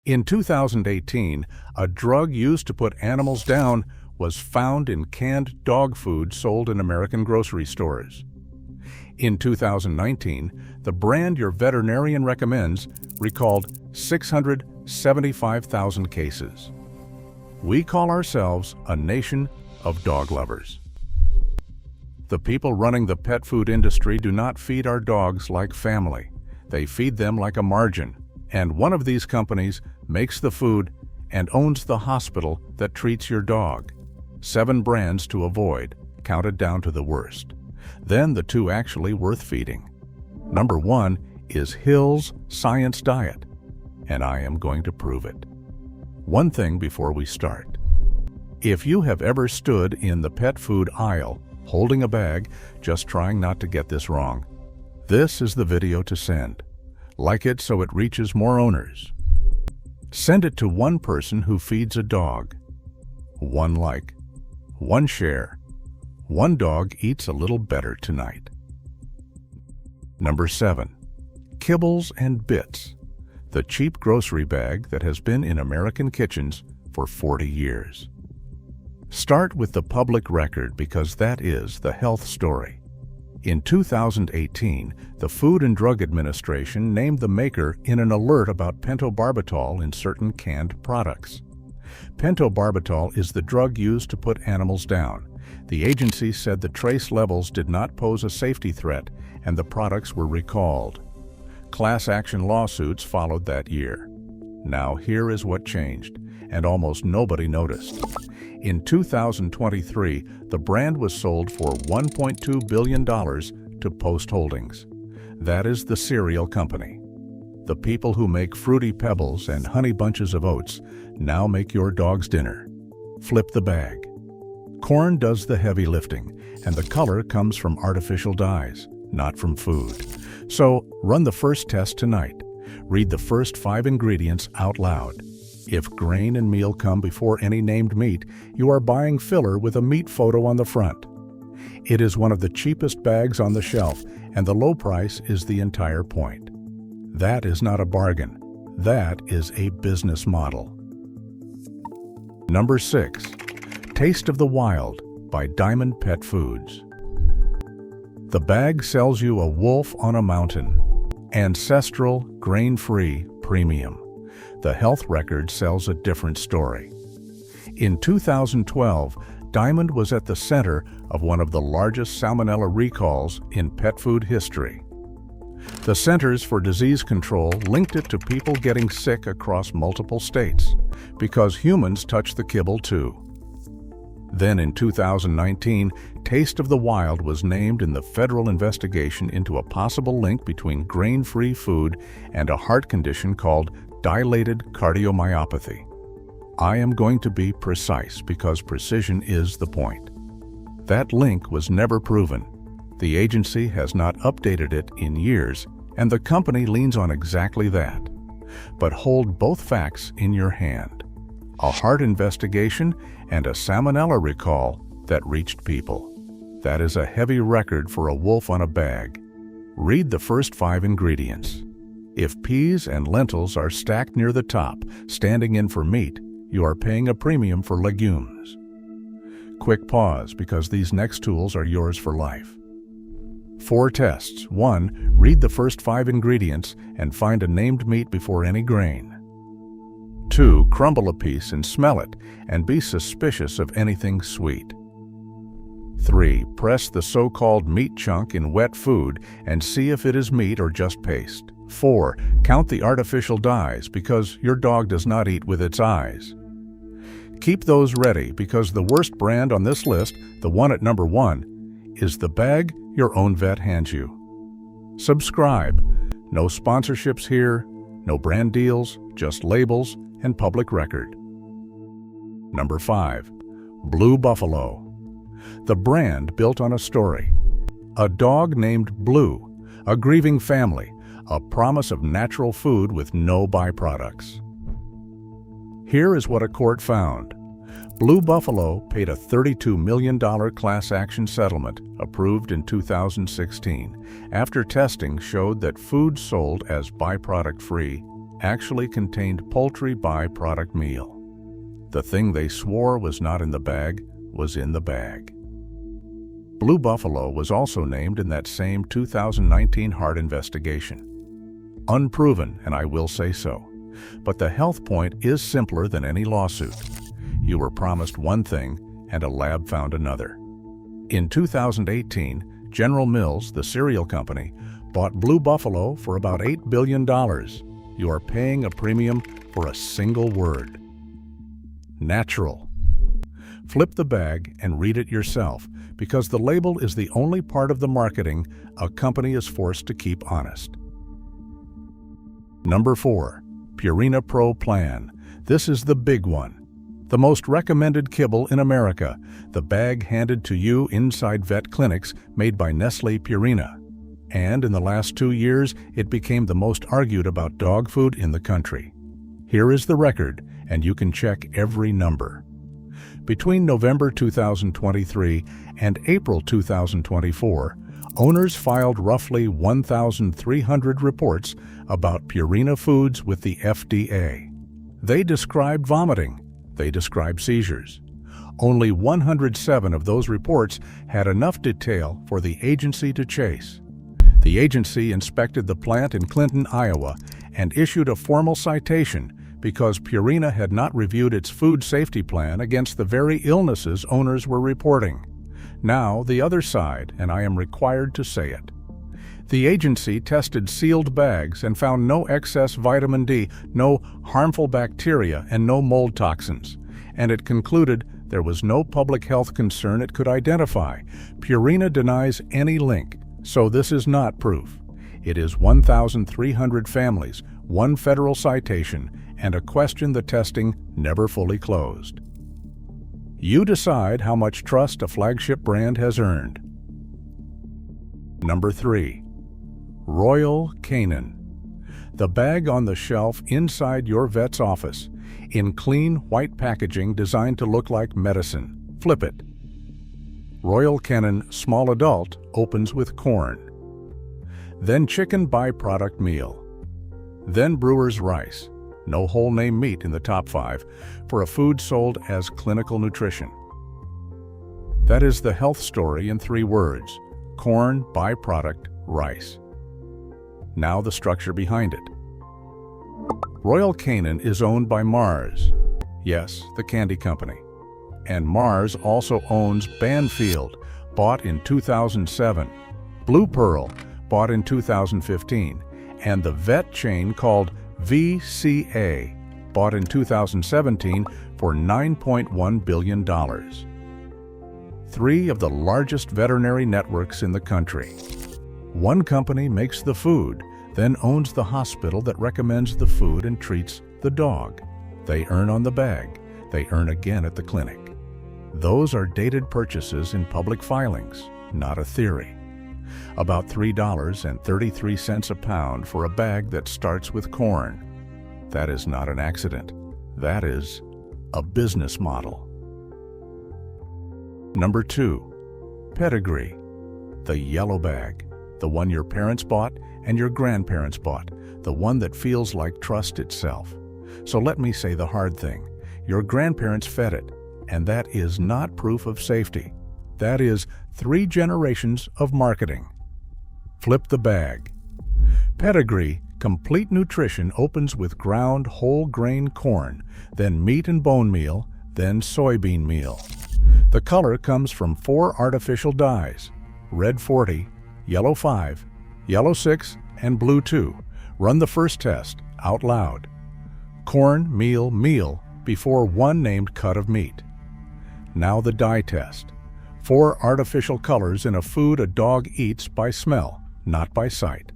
In 2018, a drug used to put animals down was found in canned dog food sold in American grocery stores. In 2019, the brand your veterinarian recommends recalled 675,000 cases. We call ourselves a nation of dog lovers. The people running the pet food industry do not feed our dogs like family. They feed them like a margin. And one of these companies makes the food and owns the hospital that treats your dog. 7 brands to avoid, counted down to the worst. Then the 2 actually worth feeding. Number 1 is Hill's Science Diet, and I am going to prove it. One thing before we start. If you have ever stood in the pet food aisle holding a bag, just trying not to get this wrong, this is the video to send. Like it so it reaches more owners. Send it to one person who feeds a dog. 1 like, 1 share. 1 dog eats a little better tonight. Number 7. Kibbles and Bits, the cheap grocery bag that has been in American kitchens for 40 years. Start with the public record because that is the health story. In 2018, the Food and Drug Administration named the maker in an alert about pentobarbital in certain canned products. Pentobarbital is the drug used to put animals down. The agency said the trace levels did not pose a safety threat and the products were recalled. Class action lawsuits followed that year. Now here is what changed, and almost nobody noticed. In 2023, the brand was sold for $1.2 billion to Post Holdings. That is the cereal company. The people who make Fruity Pebbles and Honey Bunches of Oats now make your dog's dinner. Flip the bag. Corn does the heavy lifting, and the color comes from artificial dyes, not from food. So run the first test tonight. Read the first 5 ingredients out loud. If grain and meal come before any named meat, you are buying filler with a meat photo on the front. It is one of the cheapest bags on the shelf, and the low price is the entire point. That is not a bargain. That is a business model. Number 6. Taste of the Wild by Diamond Pet Foods. The bag sells you a wolf on a mountain. Ancestral, grain-free, premium. The health record sells a different story. In 2012, Diamond was at the center of one of the largest salmonella recalls in pet food history. The Centers for Disease Control linked it to people getting sick across multiple states because humans touch the kibble too. Then in 2019, Taste of the Wild was named in the federal investigation into a possible link between grain-free food and a heart condition called dilated cardiomyopathy. I am going to be precise because precision is the point. That link was never proven. The agency has not updated it in years, and the company leans on exactly that. But hold both facts in your hand. A heart investigation and a salmonella recall that reached people. That is a heavy record for a wolf on a bag. Read the first 5 ingredients. If peas and lentils are stacked near the top, standing in for meat, you are paying a premium for legumes. Quick pause because these next tools are yours for life. 4 tests. 1. Read the first 5 ingredients and find a named meat before any grain. 2. Crumble a piece and smell it and be suspicious of anything sweet. 3. Press the so-called meat chunk in wet food and see if it is meat or just paste. 4. Count the artificial dyes because your dog does not eat with its eyes. Keep those ready because the worst brand on this list, the one at number 1, is the bag your own vet hands you. Subscribe. No sponsorships here, no brand deals, just labels and public record. Number 5. Blue Buffalo. The brand built on a story. A dog named Blue, a grieving family, a promise of natural food with no byproducts. Here is what a court found. Blue Buffalo paid a $32 million class action settlement approved in 2016 after testing showed that food sold as byproduct-free actually contained poultry byproduct meal. The thing they swore was not in the bag was in the bag. Blue buffalo was also named in that same 2019 heart investigation. Unproven, and I will say so. But the health point is simpler than any lawsuit. You were promised one thing, and a lab found another. In 2018, General Mills, the cereal company, bought Blue Buffalo for about $8 billion. You are paying a premium for a single word. Natural. Flip the bag and read it yourself, because the label is the only part of the marketing a company is forced to keep honest. Number 4. Purina Pro Plan. This is the big one. The most recommended kibble in America, the bag handed to you inside vet clinics made by Nestlé Purina. And in the last 2 years, it became the most argued about dog food in the country. Here is the record, and you can check every number. Between November 2023 and April 2024, owners filed roughly 1,300 reports about Purina foods with the FDA. They described vomiting. They described seizures. Only 107 of those reports had enough detail for the agency to chase. The agency inspected the plant in Clinton, Iowa, and issued a formal citation because Purina had not reviewed its food safety plan against the very illnesses owners were reporting. Now, the other side, and I am required to say it. The agency tested sealed bags and found no excess vitamin D, no harmful bacteria, and no mold toxins. And it concluded there was no public health concern it could identify. Purina denies any link, so this is not proof. It is 1,300 families, one federal citation, and a question the testing never fully closed. You decide how much trust a flagship brand has earned. Number 3. Royal Canin. The bag on the shelf inside your vet's office, in clean white packaging designed to look like medicine. Flip it. Royal Canin Small Adult opens with corn. Then chicken byproduct meal. Then brewer's rice. No whole name meat in the top 5 for a food sold as clinical nutrition. That is the health story in 3 words: corn, byproduct, rice. Now the structure behind it. Royal Canin is owned by Mars. Yes, the candy company. And Mars also owns Banfield, bought in 2007, Blue Pearl, bought in 2015, and the vet chain called VCA, bought in 2017 for $9.1 billion. 3 of the largest veterinary networks in the country. One company makes the food, then owns the hospital that recommends the food and treats the dog. They earn on the bag. They earn again at the clinic. Those are dated purchases in public filings, not a theory. About $3.33 a pound for a bag that starts with corn. That is not an accident. That is a business model. Number 2. Pedigree. The yellow bag. The one your parents bought and your grandparents bought. The one that feels like trust itself. So let me say the hard thing. Your grandparents fed it, and that is not proof of safety. That is 3 generations of marketing. Flip the bag. Pedigree Complete Nutrition opens with ground whole grain corn, then meat and bone meal, then soybean meal. The color comes from 4 artificial dyes: red 40, yellow 5, yellow 6, and blue 2. Run the first test, out loud. Corn, meal, meal, before one named cut of meat. Now the dye test. 4 artificial colors in a food a dog eats by smell, not by sight.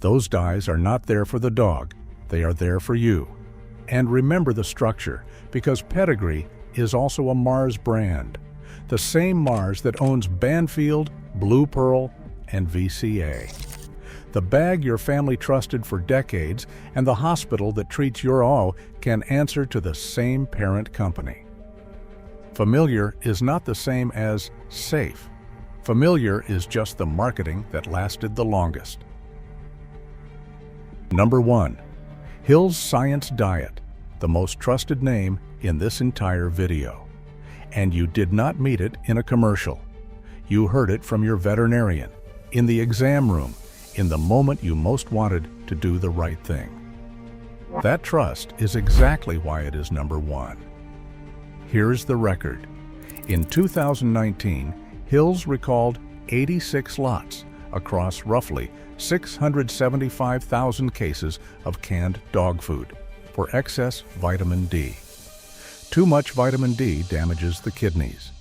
Those dyes are not there for the dog, they are there for you. And remember the structure, because Pedigree is also a Mars brand. The same Mars that owns Banfield, Blue Pearl, and VCA. The bag your family trusted for decades and the hospital that treats your all can answer to the same parent company. Familiar is not the same as safe. Familiar is just the marketing that lasted the longest. Number 1. Hill's Science Diet, the most trusted name in this entire video. And you did not meet it in a commercial. You heard it from your veterinarian, in the exam room, in the moment you most wanted to do the right thing. That trust is exactly why it is number one. Here's the record. In 2019, Hill's recalled 86 lots across roughly 675,000 cases of canned dog food for excess vitamin D. Too much vitamin D damages the kidneys.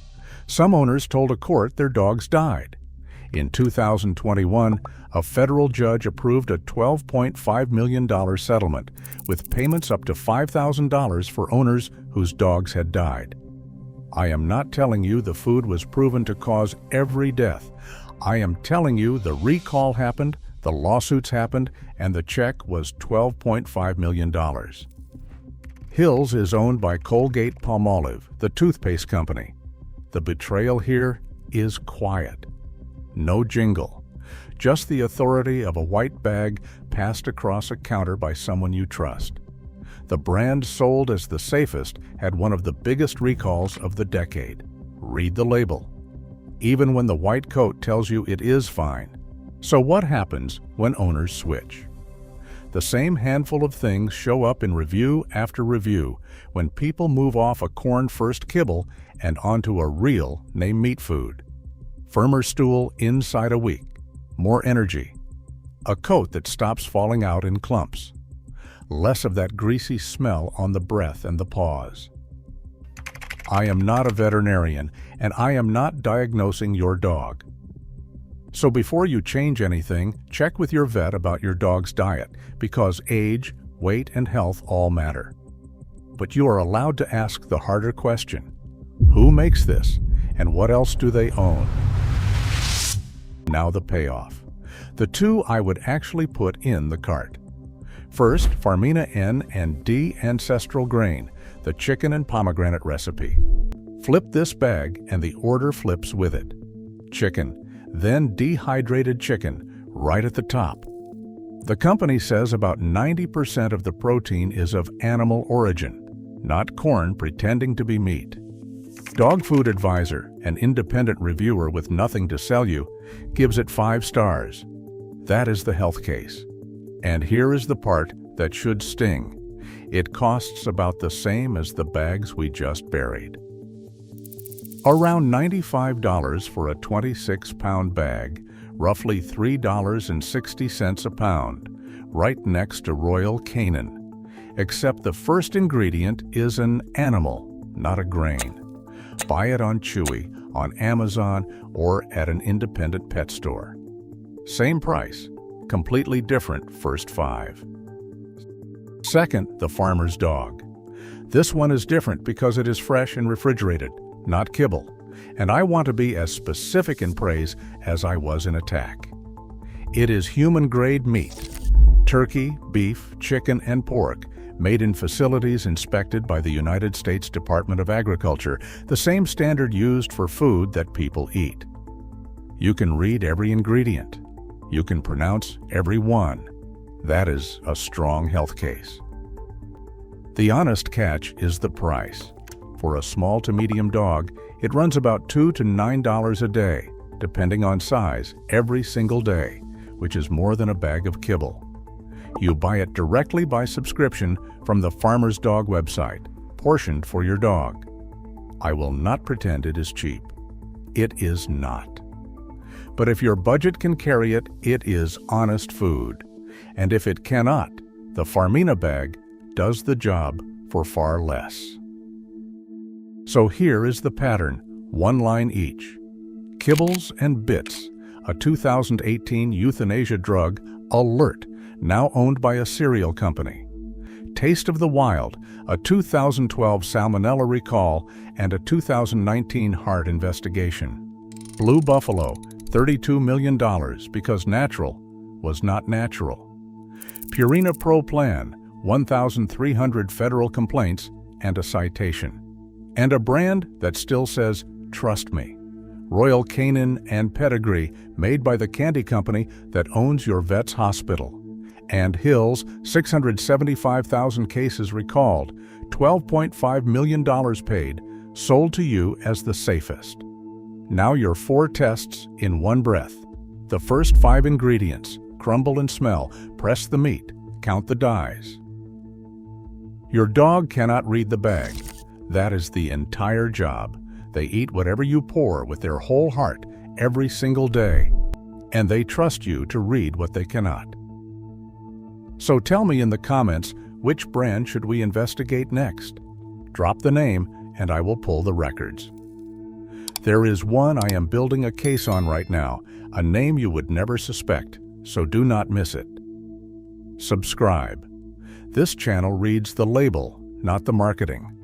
Some owners told a court their dogs died. In 2021, a federal judge approved a $12.5 million settlement with payments up to $5,000 for owners whose dogs had died. I am not telling you the food was proven to cause every death. I am telling you the recall happened, the lawsuits happened, and the check was $12.5 million. Hill's is owned by Colgate-Palmolive, the toothpaste company. The betrayal here is quiet. No jingle. Just the authority of a white bag passed across a counter by someone you trust. The brand sold as the safest had one of the biggest recalls of the decade. Read the label. Even when the white coat tells you it is fine. So what happens when owners switch? The same handful of things show up in review after review when people move off a corn-first kibble and onto a real name meat food. Firmer stool inside a week, more energy, a coat that stops falling out in clumps, less of that greasy smell on the breath and the paws. I am not a veterinarian, and I am not diagnosing your dog. So before you change anything, check with your vet about your dog's diet, because age, weight, and health all matter. But you are allowed to ask the harder question: who makes this, and what else do they own? Now the payoff. The two I would actually put in the cart. First, Farmina N and D ancestral grain, the chicken and pomegranate recipe. Flip this bag and the order flips with it. Chicken, then dehydrated chicken, right at the top. The company says about 90% of the protein is of animal origin, not corn pretending to be meat. Dog Food Advisor, an independent reviewer with nothing to sell you, gives it 5 stars. That is the health case. And here is the part that should sting. It costs about the same as the bags we just buried. Around $95 for a 26-pound bag, roughly $3.60 a pound, right next to Royal Canin. Except the first ingredient is an animal, not a grain. Buy it on Chewy, on Amazon, or at an independent pet store. Same price, completely different first 5. Second, the farmer's dog. This one is different because it is fresh and refrigerated, not kibble, and I want to be as specific in praise as I was in attack. It is human-grade meat, turkey, beef, chicken, and pork, made in facilities inspected by the United States Department of Agriculture, the same standard used for food that people eat. You can read every ingredient. You can pronounce every one. That is a strong health case. The honest catch is the price. For a small to medium dog, it runs about $2 to $9 a day, depending on size, every single day, which is more than a bag of kibble. You buy it directly by subscription from the Farmer's Dog website, portioned for your dog. I will not pretend it is cheap. It is not. But if your budget can carry it, it is honest food. And if it cannot, the Farmina bag does the job for far less. So here is the pattern, 1 line each. Kibbles and Bits, a 2018 euthanasia drug, Alert, now owned by a cereal company. Taste of the Wild, a 2012 salmonella recall and a 2019 heart investigation. Blue Buffalo, $32 million because natural was not natural. Purina Pro Plan, 1,300 federal complaints and a citation. And a brand that still says, "Trust me." Royal Canin and Pedigree, made by the candy company that owns your vet's hospital. And Hill's 675,000 cases recalled, $12.5 million paid, sold to you as the safest. Now your 4 tests in one breath. The first 5 ingredients: crumble and smell, press the meat, count the dies. Your dog cannot read the bag. That is the entire job. They eat whatever you pour with their whole heart every single day, and they trust you to read what they cannot. So tell me in the comments, which brand should we investigate next? Drop the name and I will pull the records. There is one I am building a case on right now, a name you would never suspect, so do not miss it. Subscribe. This channel reads the label, not the marketing.